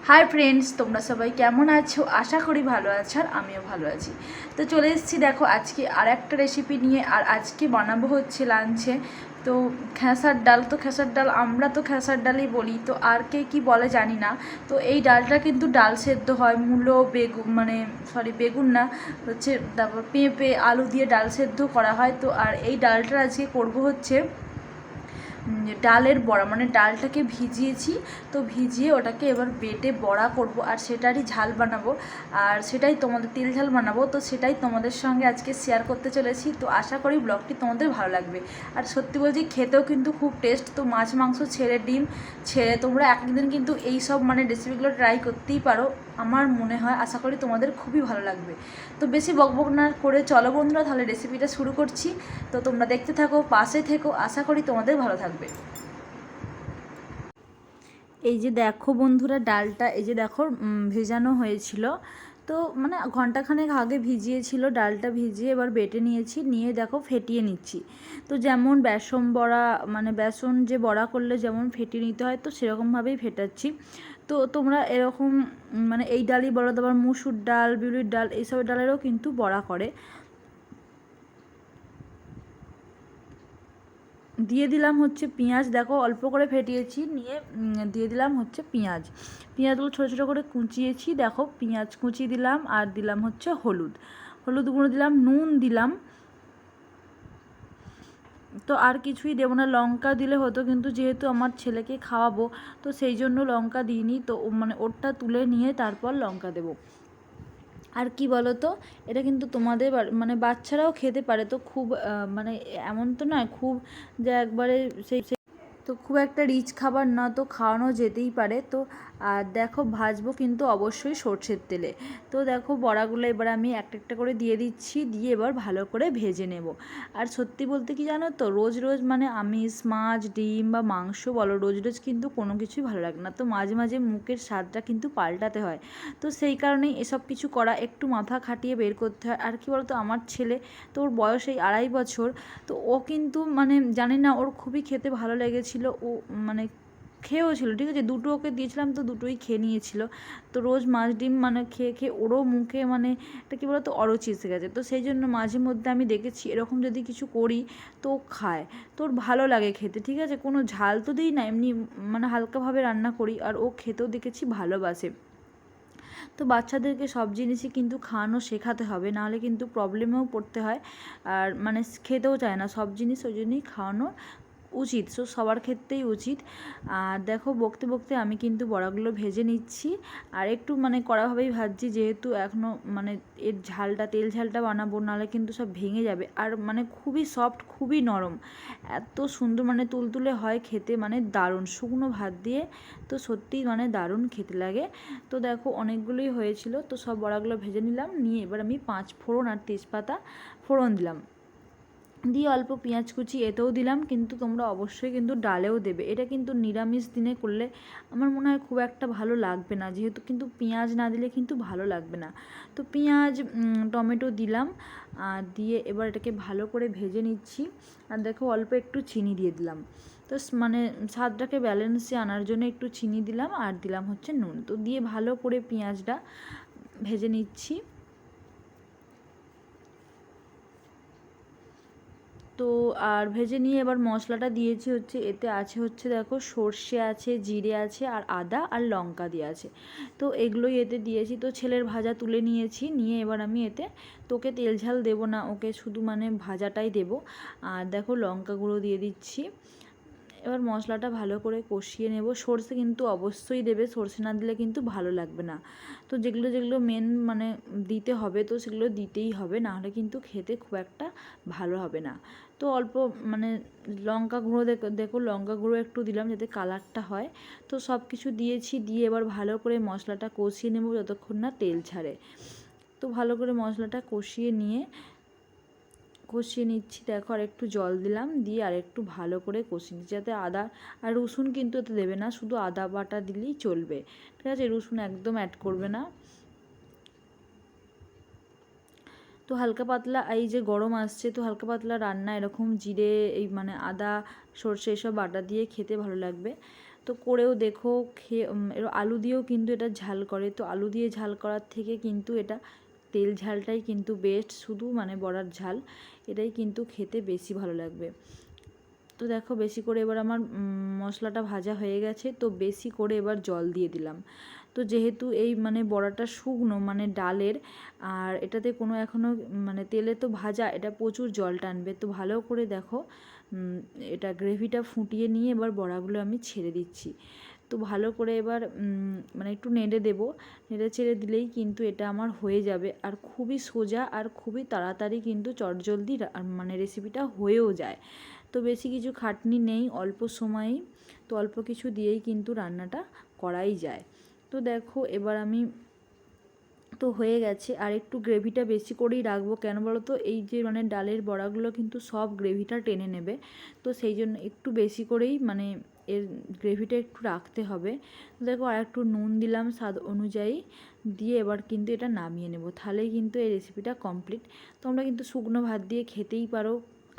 Hi friends, তোমরা সবাই কেমন আছো? আশা করি ভালো আছো আর আমিও ভালো আছি। তো চলে এসেছি দেখো আজকে আর একটা রেসিপি নিয়ে। আর আজকে বানাবো হচ্ছে লাঞ্চে তো খেসার ডাল। তো খেসার ডাল আমরা তো খেসার ডালই বলি, তো আর কে কী বলে জানি না। তো এই ডালটা কিন্তু ডাল সেদ্ধ হয়, মূলো বেগুন বেগুন না, হচ্ছে তারপর পেঁপে আলু দিয়ে ডাল সেদ্ধ করা হয়। তো আর এই ডালটা আজকে করবো হচ্ছে ডালের বড়া, মানে ডালটাকে ভিজিয়েছি, তো ভিজিয়ে ওটাকে এবার বেটে বড়া করব আর সেটারই ঝাল বানাবো। আর সেটাই তোমাদের তেল ঝাল বানাবো, তো সেটাই তোমাদের সঙ্গে আজকে শেয়ার করতে চলেছি। তো আশা করি ব্লগটি তোমাদের ভালো লাগবে। আর সত্যি বলছি খেতেও কিন্তু খুব টেস্ট। তো মাছ মাংস ছেড়ে ডিম ছেড়ে তোমরা একদিন কিন্তু এই সব মানে রেসিপিগুলো ট্রাই করতেই পারো। আমার মনে হয় আশা করি তোমাদের খুবই ভালো লাগবে। তো বেশি বকবক না করে চলো বন্ধুরা, তাহলে রেসিপিটা শুরু করছি। তো তোমরা দেখতে থাকো, পাশে থেকো, আশা করি তোমাদের ভালো থাকবে। এই যে দেখো বন্ধুরা, ডালটা এই যে দেখো ভেজানো হয়েছিল। তো মানে ঘন্টাখানেক আগে ভিজিয়েছিল ডালটা, ভিজিয়ে এবার বেটে নিয়েছি, নিয়ে দেখো ফেটিয়ে নিচ্ছি। তো যেমন বেসন বড়া, মানে বেসন যে বড়া করলে যেমন ফেটিয়ে নিতে হয়, তো সেরকমভাবেই ফেটাচ্ছি। তো তোমরা এরকম মানে এই ডালই বলো, তারপর মুসুর ডাল, বিউলির ডাল, এইসব ডালেরও কিন্তু বড়া করে। দিয়ে দিলাম হচ্ছে পেঁয়াজ, দেখো অল্প করে ফেটিয়েছি, নিয়ে দিয়ে দিলাম হচ্ছে পেঁয়াজগুলো ছোটো ছোটো করে কুচিয়েছি, দেখো পেঁয়াজ কুচি দিলাম, আর দিলাম হচ্ছে হলুদ গুঁড়ো দিলাম, নুন দিলাম। তো আর কিছুই দেবো না, লঙ্কা দিলে হতো কিন্তু যেহেতু আমার ছেলেকে খাওয়াবো তো সেই জন্য লঙ্কা দিইনি। তো মানে ওরটা তুলে নিয়ে তারপর লঙ্কা দেবো। আর কি বলো তো, এটা কিন্তু তোমাদের মানে বাচ্চারাও খেতে পারে, তো খুব মানে এমন তো নয় খুব যে একবারে সেই তো খুব একটা রিচ খাবার না, তো খাওয়ানো যেতেই পারে। তো আর দেখো ভাজবো কিন্তু অবশ্যই সর্ষের তেলে। তো দেখো বড়াগুলো এবার আমি একটা একটা করে দিয়ে দিচ্ছি, দিয়ে এবার ভালো করে ভেজে নেব। আর সত্যি বলতে কি জানো তো, রোজ রোজ মানে আমিষ মাছ ডিম বা মাংস বলো, রোজ রোজ কিন্তু কোনো কিছুই ভালো লাগে না। তো মাঝে মাঝে মুখের স্বাদটা কিন্তু পাল্টাতে হয়। তো সেই কারণেই এসব কিছু করা, একটু মাথা খাটিয়ে বের করতে হয়। আর কি বলতো, আমার ছেলে তো ওর বয়স এই 2.5 বছর। তো ও কিন্তু মানে জানি না, ওর খুবই খেতে ভালো লেগেছিলো, ও মানে খেয়েও ছিল, ঠিক আছে, দুটো ওকে দিয়েছিলাম তো দুটোই খেয়ে নিয়েছিল। তো রোজ মাছ ডিম মানে খেয়ে খেয়ে ওরও মুখে মানে এটা কী বলতো অরুচি এসে গেছে। তো সেই জন্য মাঝে মধ্যে আমি দেখেছি এরকম যদি কিছু করি তো ও খায়, তো ওর ভালো লাগে খেতে, ঠিক আছে, কোনো ঝাল তো দিই না, এমনি মানে হালকাভাবে রান্না করি, আর ও খেতেও দেখেছি ভালোবাসে। তো বাচ্চাদেরকে সব জিনিসই কিন্তু খাওয়ানো শেখাতে হবে, নাহলে কিন্তু প্রবলেমেও পড়তে হয়, আর মানে খেতেও চায় না সব জিনিস, ওই জন্যই খাওয়ানো উচিত। সো সবার ক্ষেত্রেই উচিত। আর দেখো বকতে বকতে আমি কিন্তু বড়াগুলো ভেজে নিচ্ছি, আর একটু মানে কড়াভাবেই ভাজছি, যেহেতু এখনও মানে এর ঝালটা তেল ঝালটা বানাবো, নাহলে কিন্তু সব ভেঙে যাবে। আর মানে খুবই সফট, খুবই নরম, এত সুন্দর মানে তুলতুলে হয় খেতে, মানে দারুণ শুকনো ভাত দিয়ে। তো সত্যিই মানে দারুণ খেতে লাগে। তো দেখো অনেকগুলোই হয়েছিল, তো সব বড়াগুলো ভেজে নিলাম, নিয়ে এবার আমি 5 ফোড়ন আর তেজপাতা ফোড়ন দিলাম, দিয়ে অল্প পেঁয়াজ কুচি এতেও দিলাম। কিন্তু তোমরা অবশ্যই কিন্তু ডালেও দেবে, এটা কিন্তু নিরামিষ দিনে করলে আমার মনে হয় খুব একটা ভালো লাগবে না, যেহেতু কিন্তু পেঁয়াজ না দিলে কিন্তু ভালো লাগবে না। তো পেঁয়াজ টমেটো দিলাম, আর দিয়ে এবার এটাকে ভালো করে ভেজে নিচ্ছি। আর দেখো অল্প একটু চিনি দিয়ে দিলাম, তো মানে স্বাদটাকে ব্যালেন্সে আনার জন্য একটু চিনি দিলাম, আর দিলাম হচ্ছে নুন। তো দিয়ে ভালো করে পেঁয়াজটা ভেজে নিচ্ছি। তো আর ভেজে নিয়ে এবার মশলাটা দিয়েছি হচ্ছে, এতে আছে হচ্ছে দেখো সর্ষে আছে, জিরে আছে, আর আদা আর লঙ্কা দিয়ে আছে। তো এগুলোই এতে দিয়েছি। তো ছেলের ভাজা তুলে নিয়েছি, নিয়ে এবার আমি এতে, তোকে তেল ঝাল দেবো না, ওকে শুধু মানে ভাজাটাই দেবো। আর দেখো লঙ্কা গুঁড়ো দিয়ে দিচ্ছি। এবার মশলাটা ভালো করে কষিয়ে নেব। সর্ষে কিন্তু অবশ্যই দেবে, সর্ষে না দিলে কিন্তু ভালো লাগবে না। তো যেগুলো যেগুলো মেন মানে দিতে হবে, তো সেগুলো দিতেই হবে, নাহলে কিন্তু খেতে খুব একটা ভালো হবে না। তো অল্প মানে লঙ্কা গুঁড়ো দেখো লঙ্কা গুঁড়ো একটু দিলাম যাতে কালারটা হয়। তো সব কিছু দিয়েছি, দিয়ে এবার ভালো করে মশলাটা কষিয়ে নেব যতক্ষণ না তেল ছাড়ে। তো ভালো করে মশলাটা কষিয়ে নিচ্ছি, দেখো আর একটু জল দিলাম, দিয়ে আর একটু ভালো করে কষিয়ে নিচ্ছি, যাতে আদা আর রসুন কিন্তু এতে দেবে না, শুধু আদা বাটা দিলেই চলবে, ঠিক আছে, রসুন একদম অ্যাড করবে না। তো হালকা পাতলা এই যে গরম আসছে, তো হালকা পাতলা রান্না এরকম জিরে এই মানে আদা সর্ষে এসব বাটা দিয়ে খেতে ভালো লাগবে। তো করেও দেখো, খেয়ে এর আলু দিয়েও কিন্তু এটা ঝাল করে, তো আলু দিয়ে ঝাল করার থেকে কিন্তু এটা তেল ঝালটাই কিন্তু বেস্ট, শুধু মানে বড়ার ঝাল এটাই কিন্তু খেতে বেশি ভালো লাগবে। তো দেখো বেশি করে এবার আমার মশলাটা ভাজা হয়ে গেছে, তো বেশি করে এবার জল দিয়ে দিলাম। তো যেহেতু এই মানে বড়াটা শুকনো মানে ডালের, আর এটাতে কোনো এখনও মানে তেলে তো ভাজা, এটা প্রচুর জল টানবে। তো ভালো করে দেখো এটা গ্রেভিটা ফুটিয়ে নিয়ে এবার বড়াগুলো আমি ছেড়ে দিচ্ছি। তো ভালো করে এবার মানে একটু নেড়ে দেবো, নেড়ে ছেড়ে দিলেই কিন্তু এটা আমার হয়ে যাবে। আর খুবই সোজা আর খুবই তাড়াতাড়ি কিন্তু চটজলদি মানে রেসিপিটা হয়েও যায়। তো বেশি কিছু খাটনি নেই, অল্প সময়েই, তো অল্প কিছু দিয়েই কিন্তু রান্নাটা করাই যায়। তো দেখো এবার আমি তো হয়ে গেছে, আর একটু গ্রেভিটা বেশি করেই রাখবো, কেন বলো তো, এই যে মানে ডালের বড়াগুলো কিন্তু সব গ্রেভিটা টেনে নেবে, তো সেই জন্য একটু বেশি করেই মানে এর গ্রেভিটা একটু রাখতে হবে। দেখো আর একটু নুন দিলাম স্বাদ অনুযায়ী, দিয়ে এবার কিন্তু এটা নামিয়ে নেব, তাহলেই কিন্তু এই রেসিপিটা কমপ্লিট। তোমরা কিন্তু শুকনো ভাত দিয়ে খেতেই পারো,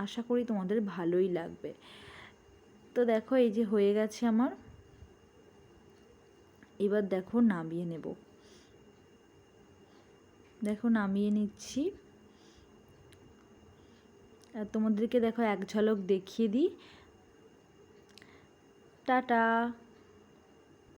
আশা করি তোমাদের ভালোই লাগবে। তো দেখো এই যে হয়ে গেছে আমার, এবার দেখো নামিয়ে নেব, দেখো নামিয়ে নিচ্ছি। আর তোমাদেরকে দেখো এক ঝলক দেখিয়ে দিই। টাটা।